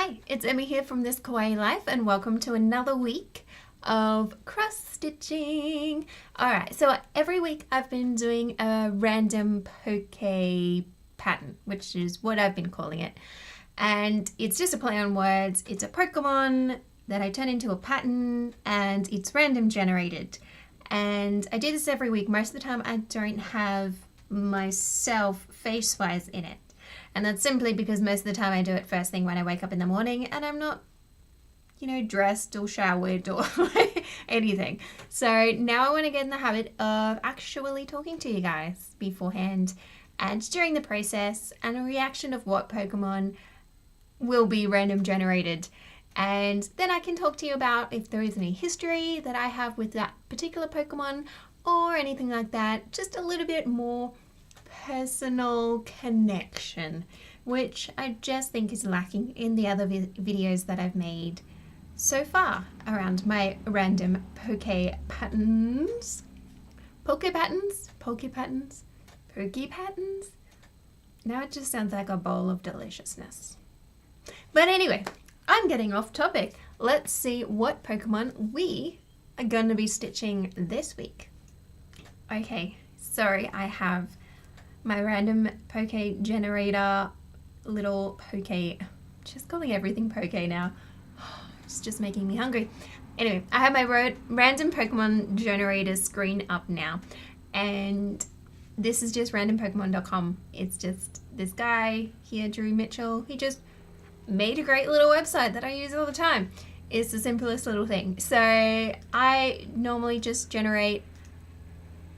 Hi, it's Emmy here from This Kawaii Life and welcome to another week of cross stitching. Alright, so every week I've been doing a random poke pattern, which is what I've been calling it. And it's just a play on words. It's a Pokemon that I turn into a pattern and it's random generated. And I do this every week. Most of the time I don't have myself face-wise in it. And that's simply because most of the time I do it first thing when I wake up in the morning and I'm not, dressed or showered or anything. So now I want to get in the habit of actually talking to you guys beforehand and during the process and a reaction of what Pokemon will be random generated. And then I can talk to you about if there is any history that I have with that particular Pokemon or anything like that. Just a little bit more personal connection, which I just think is lacking in the other videos that I've made so far around my random poke patterns. Poke patterns? Poke patterns? Poke patterns? Now it just sounds like a bowl of deliciousness. But anyway, I'm getting off topic. Let's see what Pokemon we are going to be stitching this week. Okay, sorry, I have my random poke generator little poke, just calling everything poke now. It's just making me hungry. Anyway, I have my random Pokemon generator screen up now. And this is just randompokemon.com. It's just this guy here, Drew Mitchell. He just made a great little website that I use all the time. It's the simplest little thing. So I normally just generate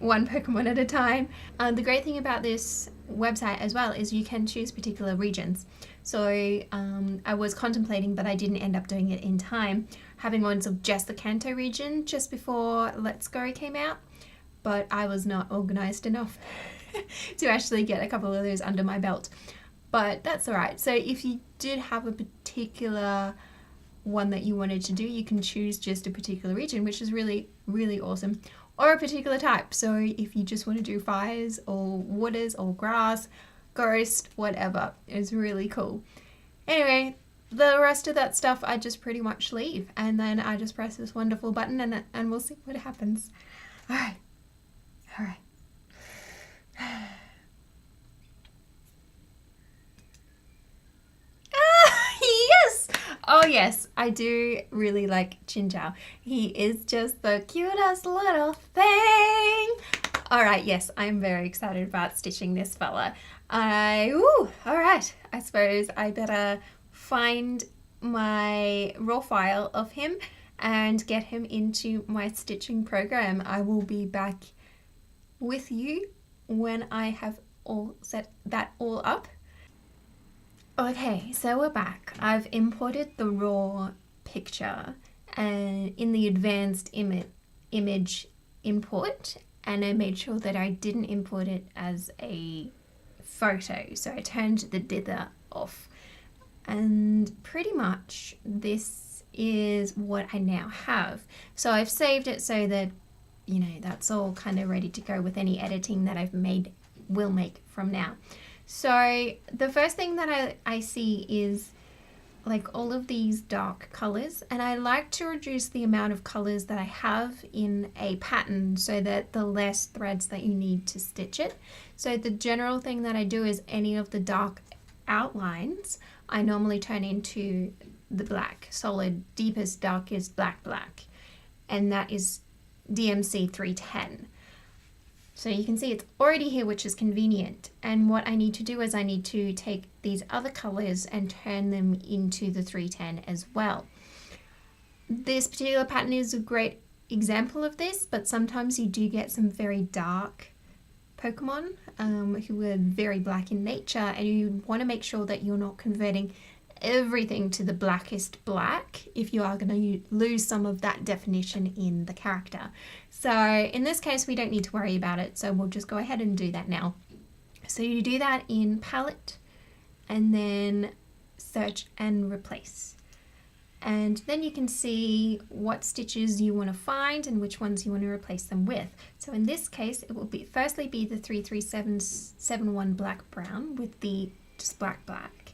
one Pokemon at a time. The great thing about this website as well is you can choose particular regions. So I was contemplating, but I didn't end up doing it in time, having ones of just the Kanto region just before Let's Go came out, but I was not organized enough to actually get a couple of those under my belt. But that's all right. So if you did have a particular one that you wanted to do, you can choose just a particular region, which is really, really awesome. Or a particular type. So if you just want to do fires or waters or grass, ghost, whatever, it's really cool. Anyway, the rest of that stuff I just pretty much leave, and then I just press this wonderful button and we'll see what happens. All right. Yes! Oh yes, I do really like Chinchou. He is just the cutest little thing. Alright, yes, I'm very excited about stitching this fella. Alright, I suppose I better find my raw file of him and get him into my stitching program. I will be back with you when I have all set that all up. Okay, so we're back. I've imported the raw picture and in the advanced image import, and I made sure that I didn't import it as a photo. So I turned the dither off, and pretty much this is what I now have. So I've saved it so that, that's all kind of ready to go with any editing that will make from now. So the first thing that I see is like all of these dark colors, and I like to reduce the amount of colors that I have in a pattern so that the less threads that you need to stitch it. So the general thing that I do is any of the dark outlines I normally turn into the black, solid, deepest, darkest black, and that is DMC 310. So you can see it's already here, which is convenient. And what I need to do is I need to take these other colors and turn them into the 310 as well. This particular pattern is a great example of this, but sometimes you do get some very dark Pokemon who are very black in nature, and you want to make sure that you're not converting everything to the blackest black if you are going to lose some of that definition in the character. So in this case we don't need to worry about it, so we'll just go ahead and do that now. So you do that in palette and then search and replace, and then you can see what stitches you want to find and which ones you want to replace them with. So in this case it will be firstly the 33771 black brown with the just black.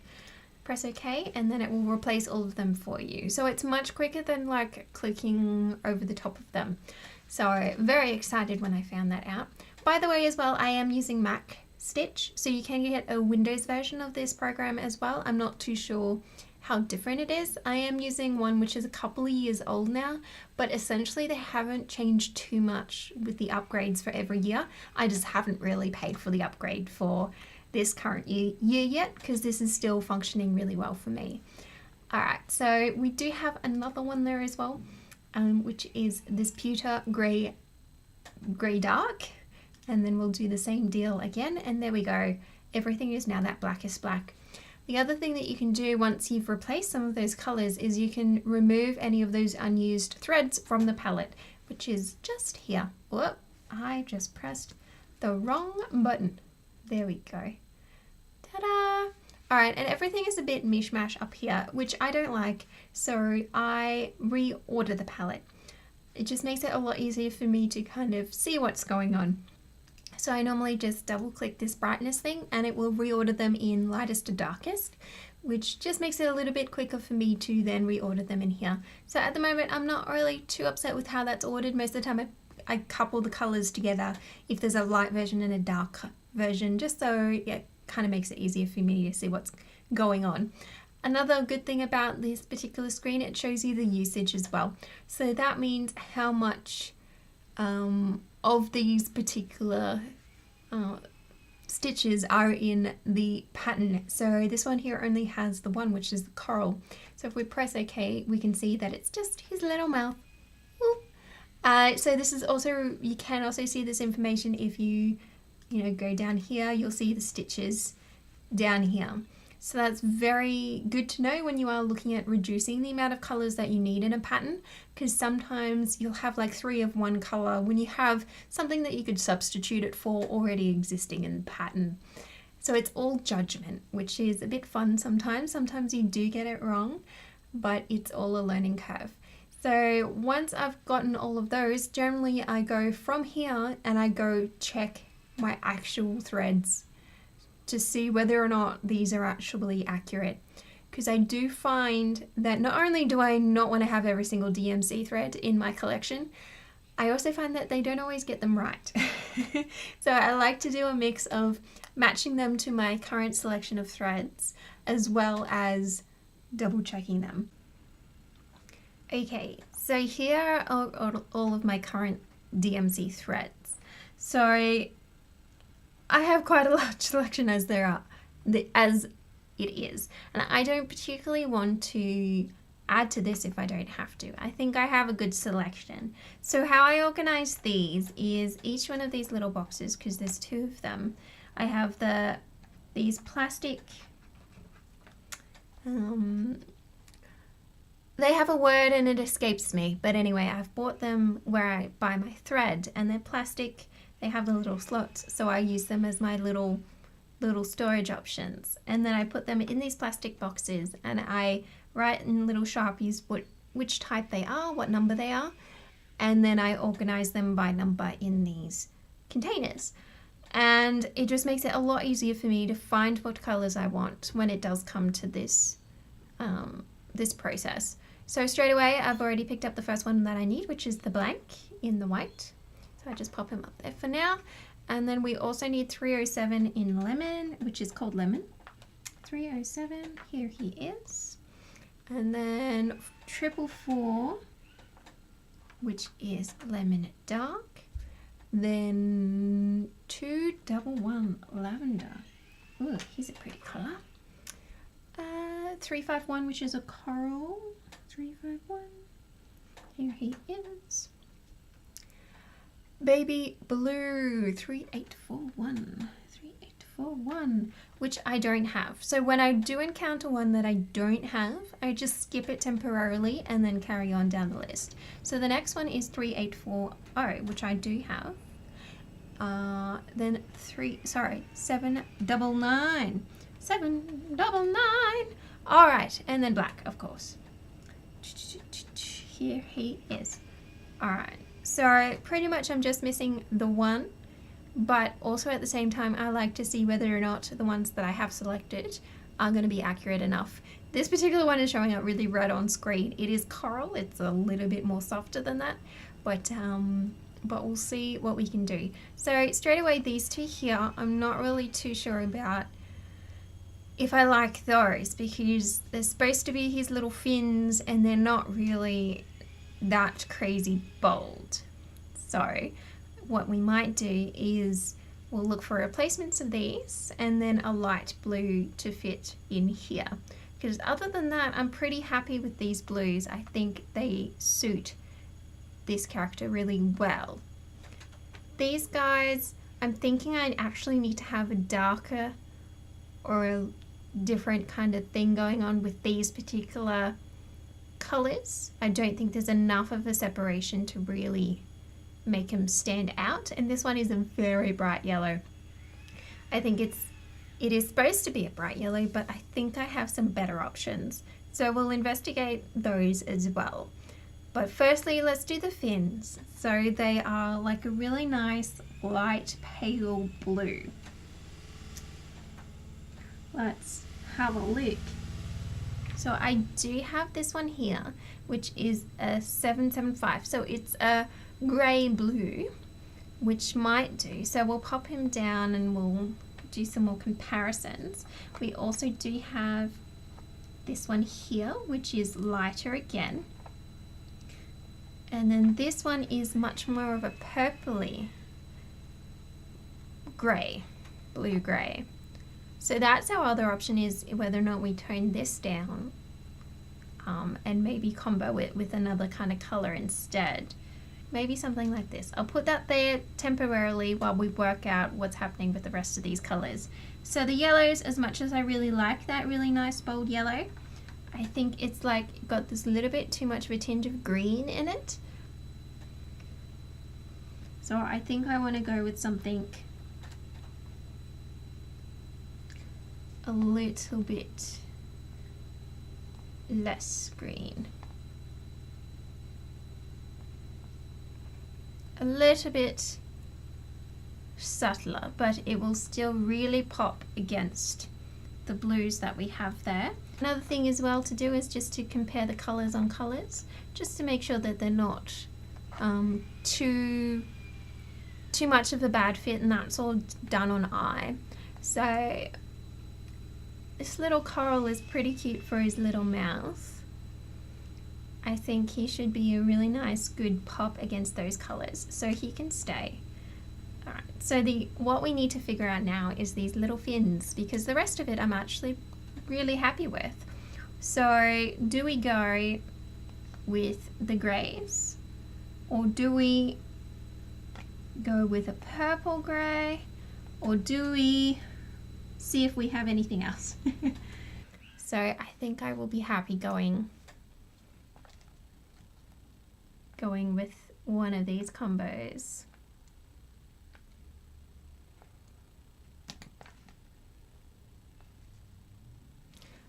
press OK, and then it will replace all of them for you. So it's much quicker than like clicking over the top of them. So very excited when I found that out. By the way as well, I am using Mac Stitch, so you can get a Windows version of this program as well. I'm not too sure how different it is. I am using one which is a couple of years old now, but essentially they haven't changed too much with the upgrades for every year. I just haven't really paid for the upgrade for this current year yet, because this is still functioning really well for me. Alright, so we do have another one there as well, which is this pewter grey dark, and then we'll do the same deal again, and there we go. Everything is now that blackest black. The other thing that you can do once you've replaced some of those colors is you can remove any of those unused threads from the palette, which is just here. Whoop, I just pressed the wrong button. There we go. Ta-da! Alright, and everything is a bit mishmash up here, which I don't like, so I reorder the palette. It just makes it a lot easier for me to kind of see what's going on. So I normally just double click this brightness thing and it will reorder them in lightest to darkest, which just makes it a little bit quicker for me to then reorder them in here. So at the moment I'm not really too upset with how that's ordered. Most of the time I couple the colors together if there's a light version and a dark version, just so it kind of makes it easier for me to see what's going on. Another good thing about this particular screen, it shows you the usage as well. So that means how much of these particular stitches are in the pattern. So this one here only has the one, which is the coral. So if we press OK, we can see that it's just his little mouth. So this is also, you can also see this information if you go down here, you'll see the stitches down here. So that's very good to know when you are looking at reducing the amount of colors that you need in a pattern, because sometimes you'll have like 3 of one color when you have something that you could substitute it for already existing in the pattern. So it's all judgment, which is a bit fun sometimes. Sometimes you do get it wrong, but it's all a learning curve. So once I've gotten all of those, generally I go from here and I go check my actual threads to see whether or not these are actually accurate, because I do find that not only do I not want to have every single DMC thread in my collection, I also find that they don't always get them right. So I like to do a mix of matching them to my current selection of threads as well as double checking them. Okay, so here are all of my current DMC threads. So I have quite a large selection as it is, and I don't particularly want to add to this if I don't have to. I think I have a good selection. So how I organize these is each one of these little boxes, because there's 2 of them, I have these plastic, they have a word and it escapes me, but anyway, I've bought them where I buy my thread, and they're plastic. They have the little slots, so I use them as my little storage options. And then I put them in these plastic boxes and I write in little Sharpies which type they are, what number they are, and then I organize them by number in these containers. And it just makes it a lot easier for me to find what colors I want when it does come to this, this process. So straight away, I've already picked up the first one that I need, which is the blank in the white. So I just pop him up there for now. And then we also need 307 in lemon, which is called lemon. 307, here he is. And then 444, which is lemon dark. Then 211 lavender. Ooh, he's a pretty color. 351, which is a coral. 351, here he is. Baby blue, 3841, which I don't have. So when I do encounter one that I don't have, I just skip it temporarily and then carry on down the list. So the next one is 3840, which I do have. Then 799. All right, and then black, of course. Here he is. All right. So pretty much I'm just missing the one, but also at the same time I like to see whether or not the ones that I have selected are going to be accurate enough. This particular one is showing up really red on screen. It is coral. It's a little bit more softer than that, but we'll see what we can do. So straight away, these two here, I'm not really too sure about if I like those, because they're supposed to be his little fins and they're not really that crazy bold. So what we might do is we'll look for replacements of these and then a light blue to fit in here. Because other than that, I'm pretty happy with these blues. I think they suit this character really well. These guys, I'm thinking I actually need to have a darker or a different kind of thing going on with these particular colors. I don't think there's enough of a separation to really make them stand out. And this one is a very bright yellow. I think it is supposed to be a bright yellow, but I think I have some better options. So we'll investigate those as well. But firstly, let's do the fins. So they are like a really nice light pale blue. Let's have a look. So I do have this one here, which is a 775. So it's a grey blue, which might do. So we'll pop him down and we'll do some more comparisons. We also do have this one here, which is lighter again. And then this one is much more of a purpley grey, blue grey. So that's our other option, is whether or not we tone this down and maybe combo it with another kind of colour instead. Maybe something like this. I'll put that there temporarily while we work out what's happening with the rest of these colours. So the yellows, as much as I really like that really nice bold yellow, I think it's like got this little bit too much of a tinge of green in it. So I think I want to go with something a little bit less green. A little bit subtler, but it will still really pop against the blues that we have there. Another thing as well to do is just to compare the colours on colours, just to make sure that they're not too much of a bad fit, and that's all done on eye. So this little coral is pretty cute for his little mouth. I think he should be a really nice good pop against those colours, so he can stay. Alright, so what we need to figure out now is these little fins, because the rest of it I'm actually really happy with. So do we go with the greys, or do we go with a purple grey, or do we see if we have anything else? So I think I will be happy going with one of these combos.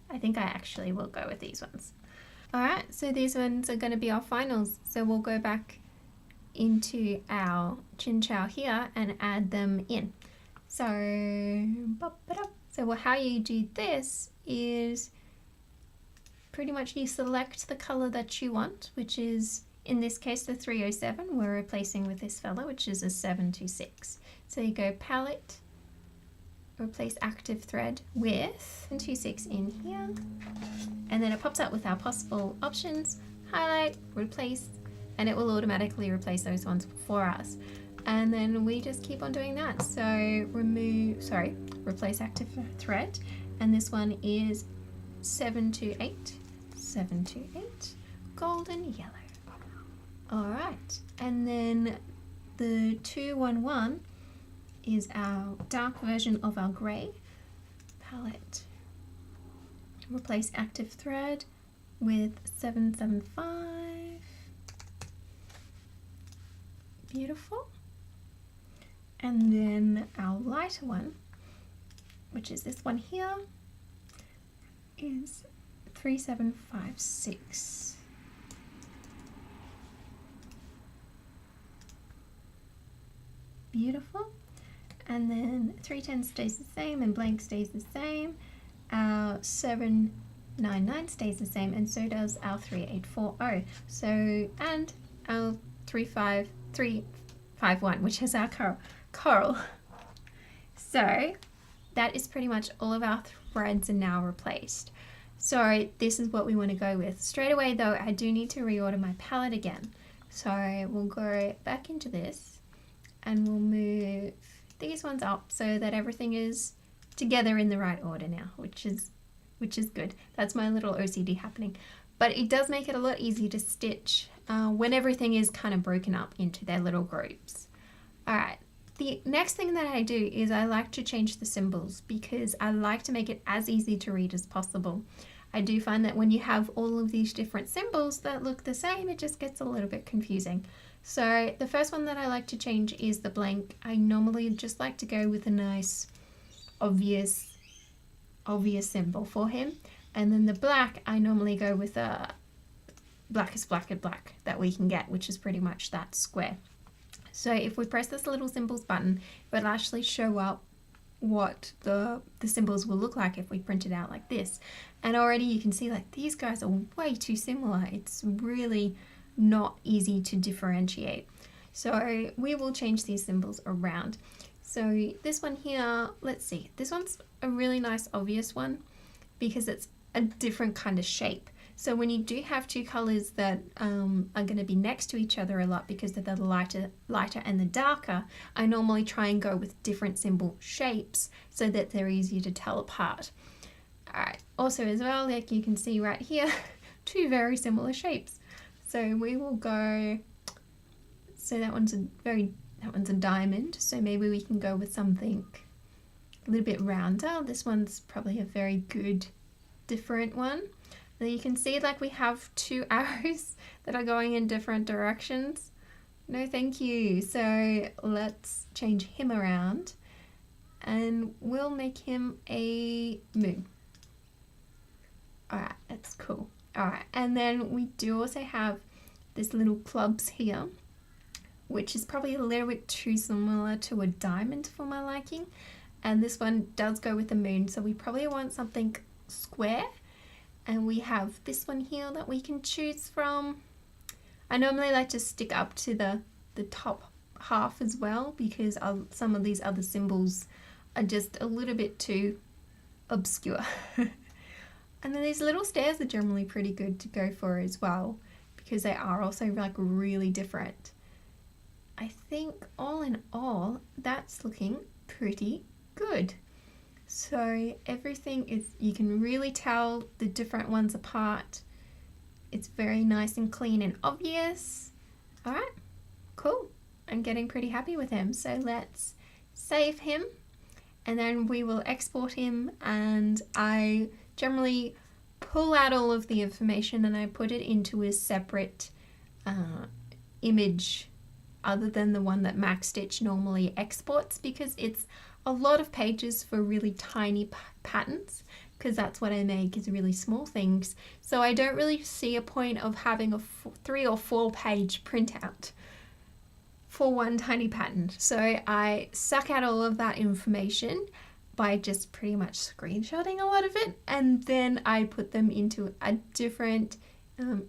I think I actually will go with these ones. Alright, so these ones are going to be our finals. So we'll go back into our Chinchou here and add them in. So how you do this is pretty much you select the color that you want, which is in this case the 307 we're replacing with this fella, which is a 726. So you go palette, replace active thread with 726 in here, and then it pops up with our possible options, highlight, replace, and it will automatically replace those ones for us. And then we just keep on doing that. So replace active thread, and this one is 728, 728, golden yellow. All right, and then the 211 is our dark version of our grey. Palette, replace active thread with 775. Beautiful. And then our lighter one, which is this one here, is 3756. Beautiful. And then 310 stays the same and blank stays the same. our 799 stays the same, and so does our 3840. So, and our 35351, which is our coral. So that is pretty much all of our threads are now replaced. So this is what we want to go with. Straight away though, I do need to reorder my palette again. So we'll go back into this and we'll move these ones up so that everything is together in the right order now, which is good. That's my little OCD happening. But it does make it a lot easier to stitch when everything is kind of broken up into their little groups. All right. The next thing that I do is I like to change the symbols because I like to make it as easy to read as possible. I do find that when you have all of these different symbols that look the same, it just gets a little bit confusing. So the first one that I like to change is the blank. I normally just like to go with a nice obvious symbol for him. And then the black, I normally go with a blackest black that we can get, which is pretty much that square. So if we press this little symbols button, it will actually show up what the symbols will look like if we print it out like this. And already you can see like these guys are way too similar. It's really not easy to differentiate. So we will change these symbols around. So this one here, let's see, this one's a really nice obvious one because it's a different kind of shape. So when you do have two colors that are going to be next to each other a lot because they're the lighter and the darker, I normally try and go with different symbol shapes so that they're easier to tell apart. All right. Also as well, like you can see right here, two very similar shapes. So we will go, so that one's a diamond. So maybe we can go with something a little bit rounder. This one's probably a very good different one. Now you can see like we have two arrows that are going in different directions. No thank you. So let's change him around and we'll make him a moon. Alright, that's cool. Alright, and then we do also have this little clubs here, which is probably a little bit too similar to a diamond for my liking. And this one does go with the moon, so we probably want something square. And we have this one here that we can choose from. I normally like to stick up to the top half as well because some of these other symbols are just a little bit too obscure. And then these little stairs are generally pretty good to go for as well because they are also like really different. I think all in all, that's looking pretty good. So everything is, you can really tell the different ones apart. It's very nice and clean and obvious. All right, cool. I'm getting pretty happy with him. So let's save him and then we will export him, and I generally pull out all of the information and I put it into a separate image other than the one that Max Stitch normally exports because it's a lot of pages for really tiny patterns because that's what I make is really small things. So I don't really see a point of having a 3 or 4 page printout for one tiny pattern. So I suck out all of that information by just pretty much screenshotting a lot of it, and then I put them into a different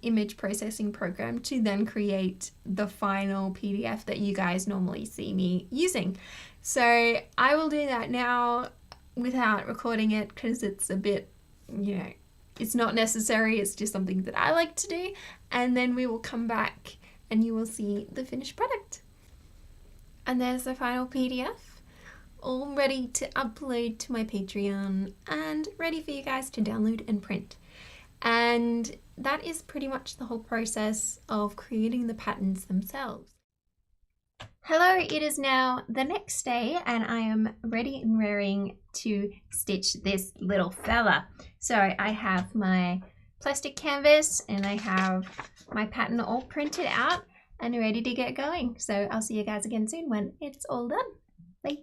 image processing program to then create the final PDF that you guys normally see me using. So I will do that now without recording it because it's a bit, it's not necessary. It's just something that I like to do. And then we will come back and you will see the finished product. And there's the final PDF, all ready to upload to my Patreon and ready for you guys to download and print. And that is pretty much the whole process of creating the patterns themselves. Hello, it is now the next day and I am ready and raring to stitch this little fella. So I have my plastic canvas and I have my pattern all printed out and ready to get going. So I'll see you guys again soon when it's all done. Bye.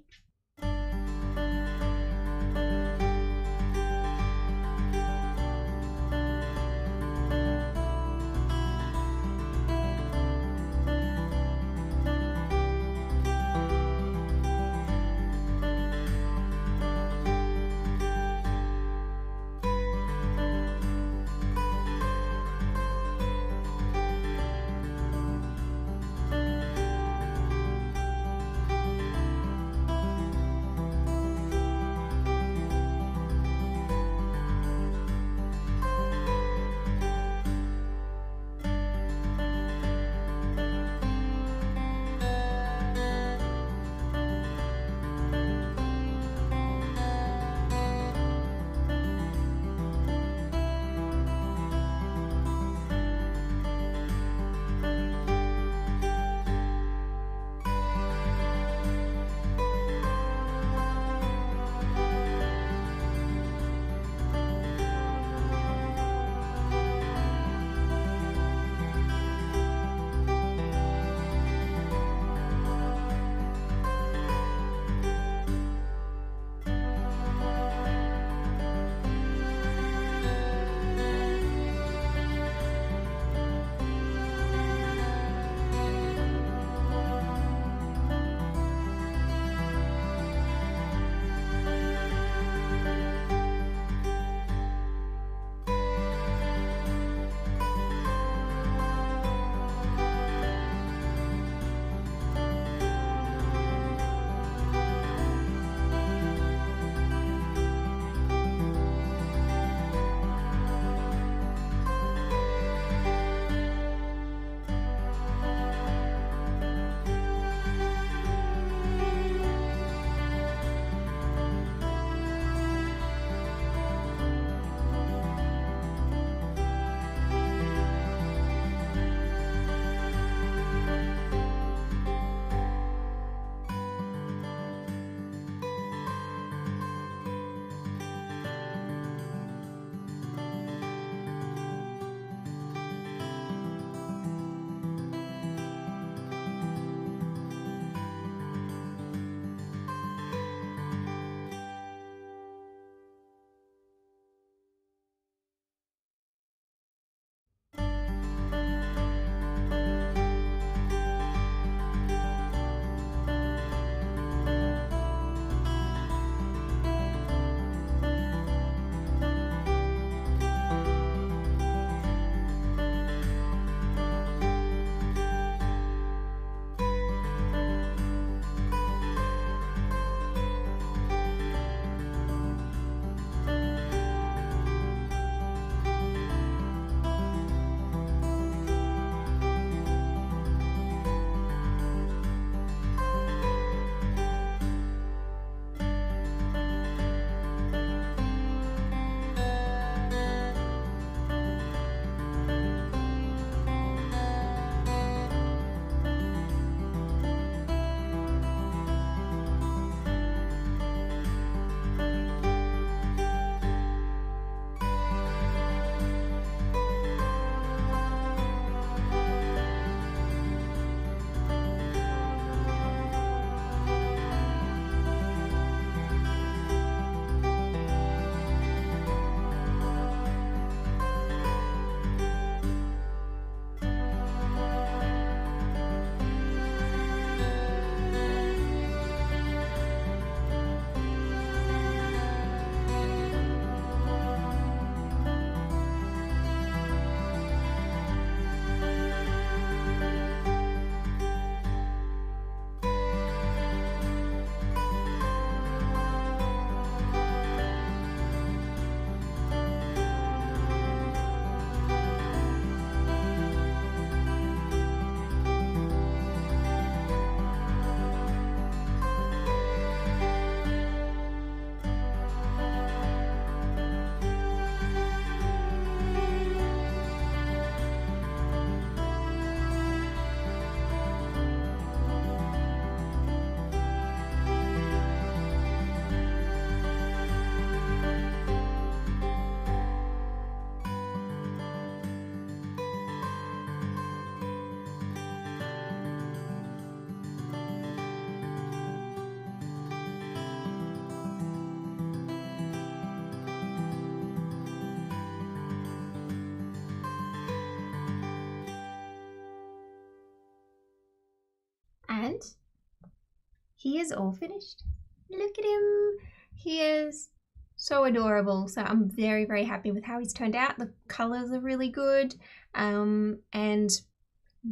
he is all finished. Look at him. He is so adorable. So I'm very, very happy with how he's turned out. The colors are really good. And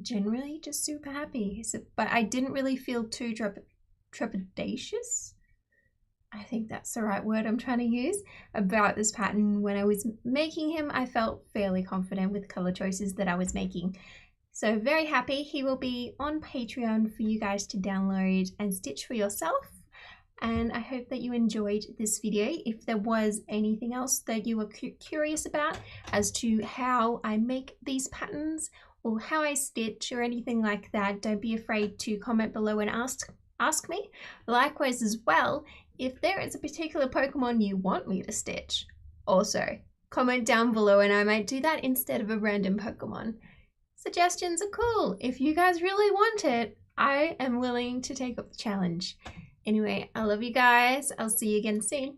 generally just super happy. So, but I didn't really feel too trepidatious. I think that's the right word I'm trying to use about this pattern. When I was making him, I felt fairly confident with color choices that I was making. So very happy. He will be on Patreon for you guys to download and stitch for yourself. And I hope that you enjoyed this video. If there was anything else that you were curious about as to how I make these patterns or how I stitch or anything like that, don't be afraid to comment below and ask me. Likewise as well, if there is a particular Pokemon you want me to stitch, also comment down below and I might do that instead of a random Pokemon. Suggestions are cool. If you guys really want it, I am willing to take up the challenge. Anyway, I love you guys. I'll see you again soon.